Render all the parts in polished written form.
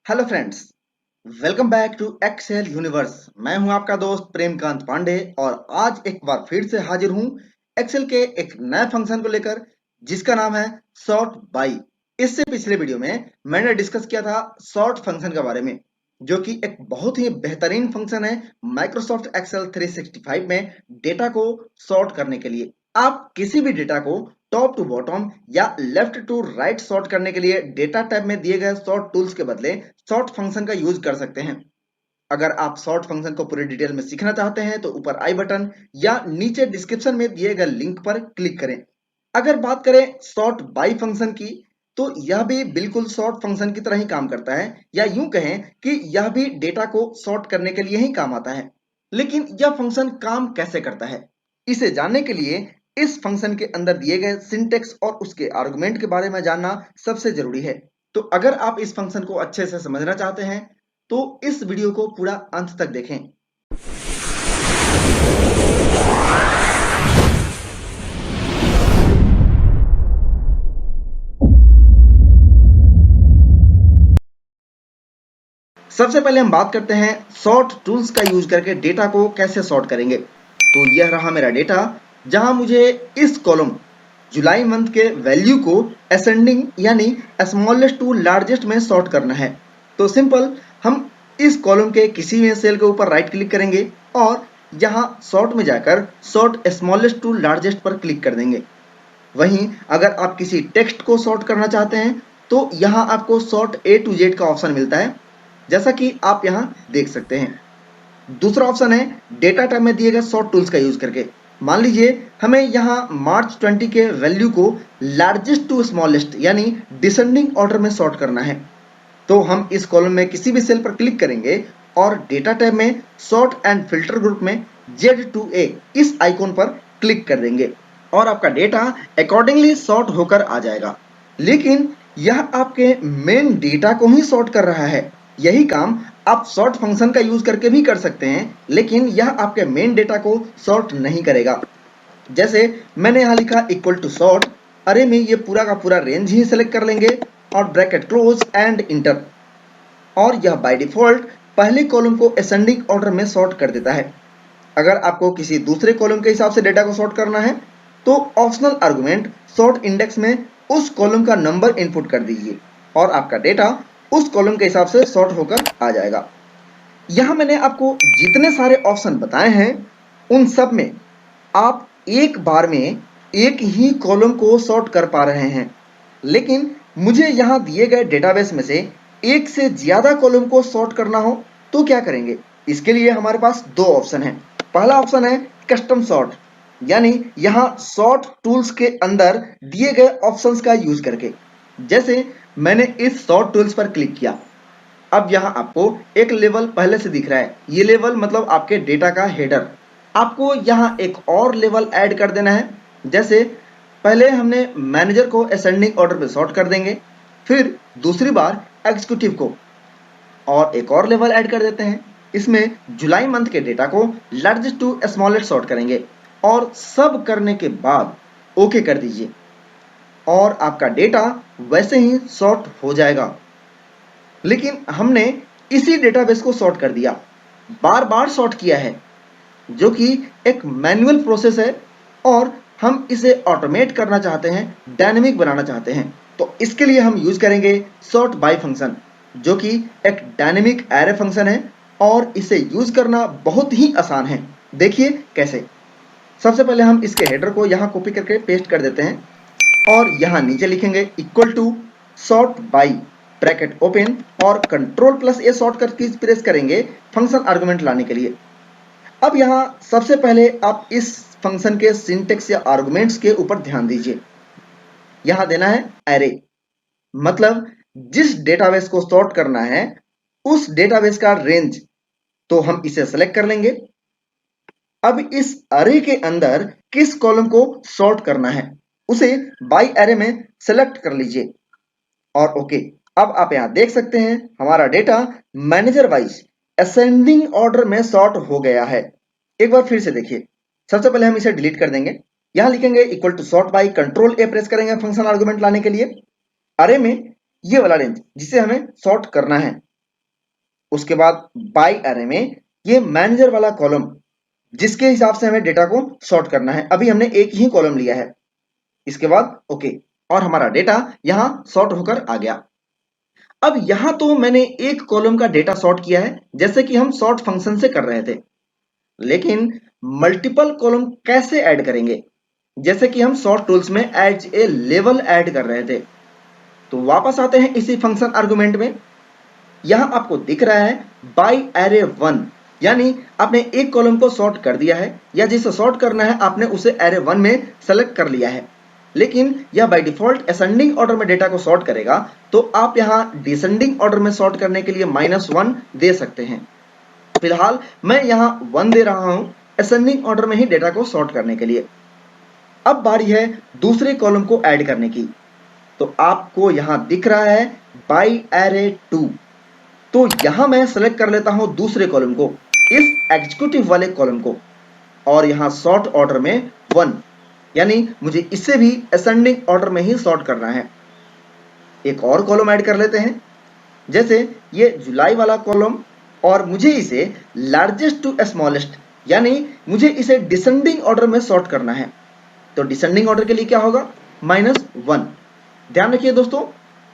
Hello friends, welcome back to Excel Universe. मैं हूं आपका दोस्त प्रेमकांत पांडे और आज एक बार फिर से हाजिर हूं एक्सेल के एक नए फंक्शन को लेकर जिसका नाम है सॉर्ट बाई। इससे पिछले वीडियो में मैंने डिस्कस किया था सॉर्ट फंक्शन के बारे में, जो कि एक बहुत ही बेहतरीन फंक्शन है माइक्रोसॉफ्ट एक्सेल 365 में डेटा को सॉर्ट करने के लिए। आप किसी भी डेटा को टॉप टू बॉटम या लेफ्ट टू राइट सॉर्ट करने के लिए डेटा टैब में दिए गए सॉर्ट टूल्स के बदले सॉर्ट फंक्शन का यूज कर सकते हैं। अगर आप सॉर्ट फंक्शन को पूरी डिटेल में सीखना चाहते हैं तो ऊपर आई बटन या नीचे डिस्क्रिप्शन में दिए गए लिंक पर क्लिक करें। अगर बात करें सॉर्ट बाई फंक्शन की, तो यह भी बिल्कुल सॉर्ट फंक्शन की तरह ही काम करता है, या यूं कहें कि यह भी डेटा को सॉर्ट करने के लिए ही काम आता है। लेकिन यह फंक्शन काम कैसे करता है, इसे जानने के लिए इस फंक्शन के अंदर दिए गए सिंटेक्स और उसके आर्गुमेंट के बारे में जानना सबसे जरूरी है। तो अगर आप इस फंक्शन को अच्छे से समझना चाहते हैं तो इस वीडियो को पूरा अंत तक देखें। सबसे पहले हम बात करते हैं सॉर्ट टूल्स का यूज करके डेटा को कैसे सॉर्ट करेंगे। तो यह रहा मेरा डेटा, जहां मुझे इस कॉलम जुलाई मंथ के वैल्यू को असेंडिंग यानी स्मॉलेस्ट टू लार्जेस्ट में सॉर्ट करना है। तो सिंपल, हम इस कॉलम के किसी भी सेल के ऊपर राइट क्लिक करेंगे और यहां सॉर्ट में जाकर सॉर्ट स्मॉलेस्ट टू लार्जेस्ट पर क्लिक कर देंगे। वहीं अगर आप किसी टेक्स्ट को सॉर्ट करना चाहते हैं तो यहां आपको सॉर्ट ए टू जेड का ऑप्शन मिलता है, जैसा कि आप यहां देख सकते हैं। दूसरा ऑप्शन है डेटा टाइप में दिए गए सॉर्ट टूल्स का यूज करके। मान लीजिए हमें यहां मार्च 20 के वैल्यू को लार्जेस्ट टू स्मॉलेस्ट यानी डिसेंडिंग ऑर्डर में सॉर्ट करना है। तो हम इस कॉलम में किसी भी सेल पर क्लिक करेंगे और डेटा टैब में सॉर्ट एंड फिल्टर ग्रुप में Z2A इस आइकॉन पर क्लिक कर देंगे और आपका डेटा अकॉर्डिंगली सॉर्ट होकर आ जाएगा। लेकिन यह आपके मेन डेटा को ही सॉर्ट कर रहा है। यही काम आप सॉर्ट फंक्शन का यूज करके भी कर सकते हैं, लेकिन यह आपके मेन डेटा को सॉर्ट नहीं करेगा। जैसे मैंने यहाँ लिखा इक्वल टू सॉर्ट, अरे में ये पूरा का पूरा रेंज ही सेलेक्ट कर लेंगे और ब्रैकेट क्लोज एंड इंटर, और यह बाय डिफॉल्ट पहले कॉलम को असेंडिंग ऑर्डर में सॉर्ट कर देता है। अगर आपको किसी दूसरे कॉलम के हिसाब से डेटा को सॉर्ट करना है तो ऑप्शनल आर्गुमेंट सॉर्ट इंडेक्स में उस कॉलम का नंबर इनपुट कर दीजिए और आपका डेटा उस कॉलम के हिसाब से सॉर्ट होकर आ जाएगा। यहां मैंने आपको जितने सारे ऑप्शन बताए हैं उन सब में आप एक बार में एक ही कॉलम को सॉर्ट कर पा रहे हैं, लेकिन मुझे यहां दिए गए डेटाबेस में से एक से ज्यादा कॉलम को सॉर्ट करना हो तो क्या करेंगे। इसके लिए हमारे पास दो ऑप्शन है। पहला ऑप्शन है कस्टम सॉर्ट, यानी यहां सॉर्ट टूल्स के अंदर दिए गए ऑप्शंस का यूज करके। जैसे मैंने इस सॉर्ट टूल्स पर क्लिक किया, अब यहां आपको एक लेवल पहले से दिख रहा है। ये लेवल मतलब आपके डेटा का हेडर। आपको यहां एक और लेवल ऐड कर देना है। जैसे पहले हमने मैनेजर को असेंडिंग ऑर्डर पे सॉर्ट कर देंगे, फिर दूसरी बार एग्जीक्यूटिव को, और एक और लेवल ऐड कर देते हैं। इसमें जुलाई मंथ के डेटा को लार्जेस्ट टू स्मॉलेस्ट सॉर्ट करेंगे और सब करने के बाद ओके कर दीजिए और आपका डेटा वैसे ही सॉर्ट हो जाएगा। लेकिन हमने इसी डेटाबेस को सॉर्ट कर दिया, बार बार सॉर्ट किया है, जो कि एक मैनुअल प्रोसेस है और हम इसे ऑटोमेट करना चाहते हैं, डायनेमिक बनाना चाहते हैं। तो इसके लिए हम यूज करेंगे सॉर्ट बाय फंक्शन, जो कि एक डायनेमिक एरे फंक्शन है और इसे यूज करना बहुत ही आसान है। देखिए कैसे। सबसे पहले हम इसके हेडर को यहाँ कॉपी करके पेस्ट कर देते हैं और यहाँ नीचे लिखेंगे equal to sort by bracket open और कंट्रोल प्लस ए सॉर्ट करके प्रेस करेंगे फंक्शन आर्गुमेंट लाने के लिए। अब यहाँ सबसे पहले आप इस फंक्शन के सिंटेक्स या आर्गुमेंट्स के ऊपर ध्यान दीजिए। यहाँ देना है एरे, मतलब जिस डेटाबेस को सॉर्ट करना है उस डेटाबेस का रेंज। तो हम इसे सेलेक्ट कर लेंगे। अब इस अरे के अंदर किस कॉलम को सॉर्ट करना है उसे बाय अरे में सेलेक्ट कर लीजिए और ओके। अब आप यहां देख सकते हैं हमारा data manager wise ascending order में सॉर्ट हो गया है। एक बार फिर से देखिए। सबसे पहले हम इसे डिलीट कर देंगे। यहां लिखेंगे equal to sort by, control A press करेंगे फंक्शन आर्गुमेंट लाने के लिए। अरे में ये वाला रेंज जिसे हमें सॉर्ट करना है उसके बाद बाई अरे में ये मैनेजर वाला कॉलम जिसके हिसाब से हमें डेटा को सॉर्ट करना है। अभी हमने एक ही कॉलम लिया है। इसके बाद ओके, और हमारा डेटा यहां सॉर्ट होकर आ गया। अब यहां तो मैंने एक कॉलम का डेटा सॉर्ट किया है जैसे कि हम सॉर्ट फंक्शन से कर रहे थे, लेकिन मल्टीपल कॉलम कैसे ऐड करेंगे जैसे कि हम सॉर्ट टूल्स में एज ए लेवल ऐड कर रहे थे। तो वापस आते हैं इसी फंक्शन आर्गुमेंट में। यहां आपको दिख रहा है बाई एरे वन, यानी आपने एक कॉलम को सॉर्ट कर दिया है या जिसे सॉर्ट करना है आपने उसे एरे वन में सेलेक्ट कर लिया है, लेकिन यह बाय डिफॉल्ट असेंडिंग ऑर्डर में डेटा को सॉर्ट करेगा। तो आप यहां डिसेंडिंग ऑर्डर में सॉर्ट करने के लिए -1 दे सकते हैं। फिलहाल मैं यहां 1 दे रहा हूं असेंडिंग ऑर्डर में ही डेटा को सॉर्ट करने के लिए। अब बारी है दूसरे कॉलम को ऐड करने की। तो आपको यहां दिख रहा है बाई एरे 2। तो यहां मैं सेलेक्ट कर लेता हूं दूसरे कॉलम को, इस एग्जीक्यूटिव वाले कॉलम को, और यहां सॉर्ट ऑर्डर में 1, यानी मुझे इसे भी असेंडिंग ऑर्डर में ही सॉर्ट करना है। एक और कॉलम ऐड कर लेते हैं, जैसे ये जुलाई वाला कॉलम, और मुझे इसे लार्जेस्ट टू स्मॉलेस्ट, यानी मुझे इसे डिसेंडिंग ऑर्डर में सॉर्ट करना है। तो डिसेंडिंग ऑर्डर के लिए क्या होगा, -1। ध्यान रखिए दोस्तों,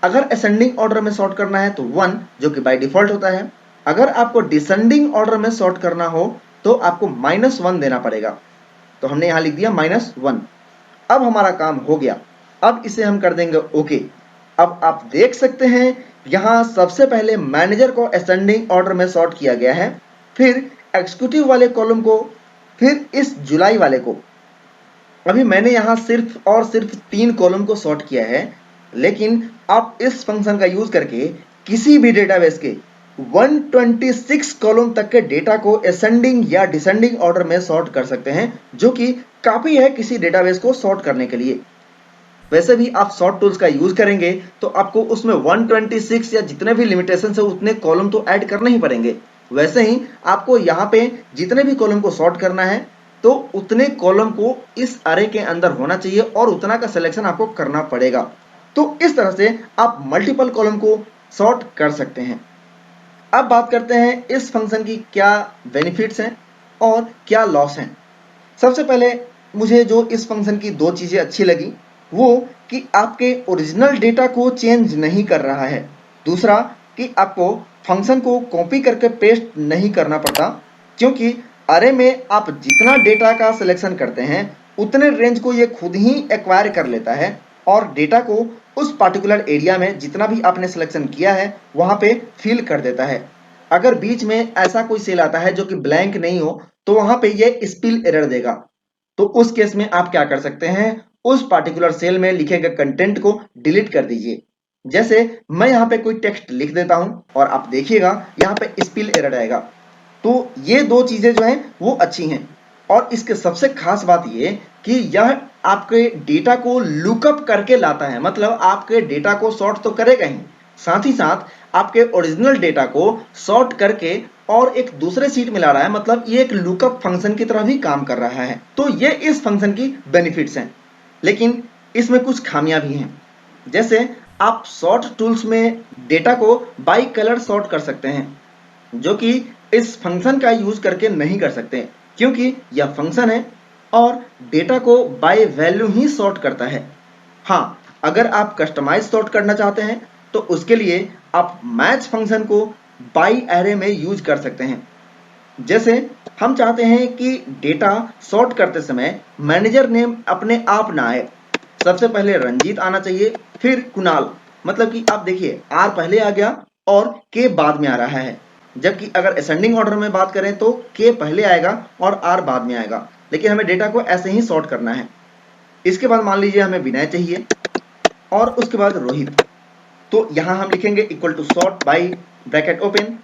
अगर असेंडिंग ऑर्डर में सॉर्ट करना है तो 1, जो कि बाय डिफॉल्ट होता है। अगर आपको डिसेंडिंग ऑर्डर में सॉर्ट करना हो तो आपको -1 देना पड़ेगा। तो हमने यहां लिख दिया -1। अब हमारा काम हो गया। अब इसे हम कर देंगे ओके। अब आप देख सकते हैं यहां सबसे पहले मैनेजर को असेंडिंग ऑर्डर में सॉर्ट किया गया है, फिर एग्जीक्यूटिव वाले कॉलम को, फिर इस जुलाई वाले को। अभी मैंने यहां सिर्फ और सिर्फ 3 कॉलम को सॉर्ट किया है, लेकिन आप इस फंक्शन का यूज करके किसी भी डेटाबेस के 126 कॉलम तक के डेटा को असेंडिंग या डिसेंडिंग ऑर्डर में सॉर्ट कर सकते हैं, जो कि काफी है किसी डेटाबेस को सॉर्ट करने के लिए। वैसे भी आप सॉर्ट टूल्स का यूज करेंगे तो आपको उसमें 126 या जितने भी लिमिटेशन है उतने कॉलम तो ऐड करने ही पड़ेंगे। वैसे ही आपको यहाँ पे जितने भी कॉलम को सॉर्ट करना है तो उतने कॉलम को इस अरे के अंदर होना चाहिए और उतना का सिलेक्शन आपको करना पड़ेगा। तो इस तरह से आप मल्टीपल कॉलम को सॉर्ट कर सकते हैं। अब बात करते हैं इस फंक्शन की क्या बेनिफिट्स हैं और क्या लॉस हैं। सबसे पहले मुझे जो इस फंक्शन की 2 चीजें अच्छी लगी, वो कि आपके ओरिजिनल डेटा को चेंज नहीं कर रहा है। दूसरा कि आपको फंक्शन को कॉपी करके पेस्ट नहीं करना पड़ता, क्योंकि अरे में आप जितना डेटा का सिलेक्शन करते हैं उतने रेंज को ये खुद ही एक्वायर कर लेता है और डेटा को उस पार्टिकुलर एरिया में जितना भी आपने सिलेक्शन किया है वहां पे फिल कर देता है। अगर बीच में ऐसा कोई सेल आता है जो कि ब्लैंक नहीं हो तो वहां पे ये स्पिल एरर देगा। तो उस केस में आप क्या कर सकते हैं, उस पार्टिकुलर सेल में लिखे गए कंटेंट को डिलीट कर दीजिए। जैसे मैं यहाँ पे कोई टेक्स्ट लिख देता हूं और आप देखिएगा यहाँ पे स्पिल एरर आएगा। तो ये 2 चीजें जो हैं वो अच्छी हैं। और इसके सबसे खास बात ये कि यह आपके डेटा को लुकअप करके लाता है, मतलब आपके डेटा को सॉर्ट तो करेगा ही, साथ ही साथ आपके ओरिजिनल डेटा को सॉर्ट करके और एक दूसरे सीट में ला रहा है, मतलब ये एक लुकअप फंक्शन की तरह भी काम कर रहा है। तो ये इस फंक्शन की बेनिफिट्स हैं, लेकिन इसमें कुछ खामियां भी हैं। जैसे आप सॉर्ट टूल्स में डेटा को बाई कलर सॉर्ट कर सकते हैं, जो कि इस फंक्शन का यूज करके नहीं कर सकते, क्योंकि यह फंक्शन है और डेटा को बाय वैल्यू ही सॉर्ट करता है। हाँ, अगर आप कस्टमाइज सॉर्ट करना चाहते हैं तो उसके लिए आप मैच फंक्शन को बाई एरे में यूज कर सकते हैं। जैसे हम चाहते हैं कि डेटा सॉर्ट करते समय मैनेजर नेम अपने आप ना आए, सबसे पहले रंजीत आना चाहिए, फिर कुणाल, मतलब कि आप देखिए आर पहले आ गया और के बाद में आ रहा है। जबकि अगर असेंडिंग ऑर्डर में बात करें तो के पहले आएगा और आर बाद में आएगा, लेकिन हमें डेटा को ऐसे ही सॉर्ट करना है। इसके बाद मान लीजिए हमें विनय चाहिए और उसके बाद रोहित। तो यहां हम लिखेंगे equal to sort by bracket open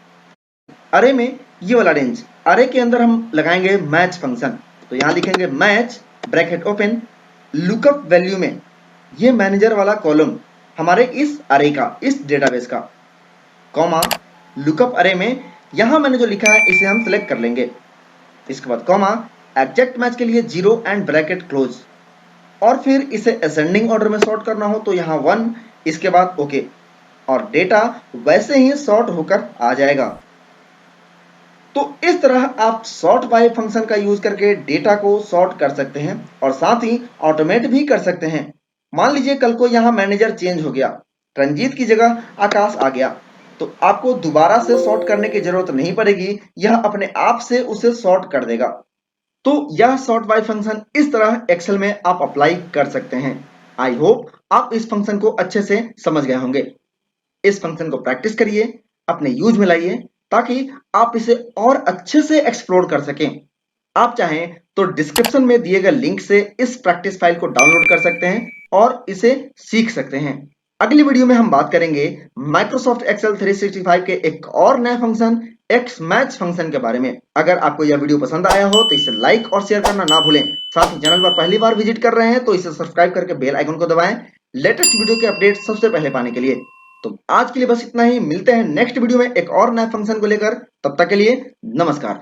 array में ये वाला रेंज, अरे के अंदर हम लगाएंगे मैच फंक्शन। तो यहां लिखेंगे match bracket open lookup value में ये मैनेजर वाला कॉलम हमारे इस अरे का, इस डेटाबेस का, कॉमा लुकअप अरे में यहां मैंने जो लिखा है इसे हम सिलेक्ट कर लेंगे। इसके बाद कॉमा एग्जैक्ट मैच के लिए 0 एंड ब्रैकेट क्लोज, और फिर इसे असेंडिंग ऑर्डर में सॉर्ट करना हो तो यहाँ 1, इसके बाद ओके, और डेटा वैसे ही सॉर्ट होकर आ जाएगा। तो इस तरह आप सॉर्ट बाय फंक्शन का यूज करके डेटा को सॉर्ट कर सकते हैं और साथ ही ऑटोमेट भी कर सकते हैं। मान लीजिए कल को यहाँ मैनेजर चेंज हो गया, रंजीत की जगह आकाश आ गया, तो आपको दोबारा से सॉर्ट करने की जरूरत नहीं पड़ेगी, यह अपने आप से उसे सॉर्ट कर देगा। तो यह सॉर्ट बाय फंक्शन इस तरह एक्सेल में आप अप्लाई कर सकते हैं। आई होप आप इस फंक्शन को अच्छे से समझ गए होंगे। इस फंक्शन को प्रैक्टिस करिए, अपने यूज में लाइए, ताकि आप इसे और अच्छे से एक्सप्लोर कर सकें। आप चाहें तो डिस्क्रिप्शन में दिए गए लिंक से इस प्रैक्टिस फाइल को डाउनलोड कर सकते हैं और इसे सीख सकते हैं। अगली वीडियो में हम बात करेंगे माइक्रोसॉफ्ट एक्सेल 365 के एक और नए फंक्शन एक्स मैच फंक्शन के बारे में। अगर आपको यह वीडियो पसंद आया हो तो इसे लाइक और शेयर करना ना भूलें। साथ ही चैनल पर पहली बार विजिट कर रहे हैं तो इसे सब्सक्राइब करके बेल आइकन को दबाएं लेटेस्ट वीडियो के अपडेट सबसे पहले पाने के लिए। तो आज के लिए बस इतना ही, मिलते हैं नेक्स्ट वीडियो में एक और नए फंक्शन को लेकर। तब तक के लिए नमस्कार।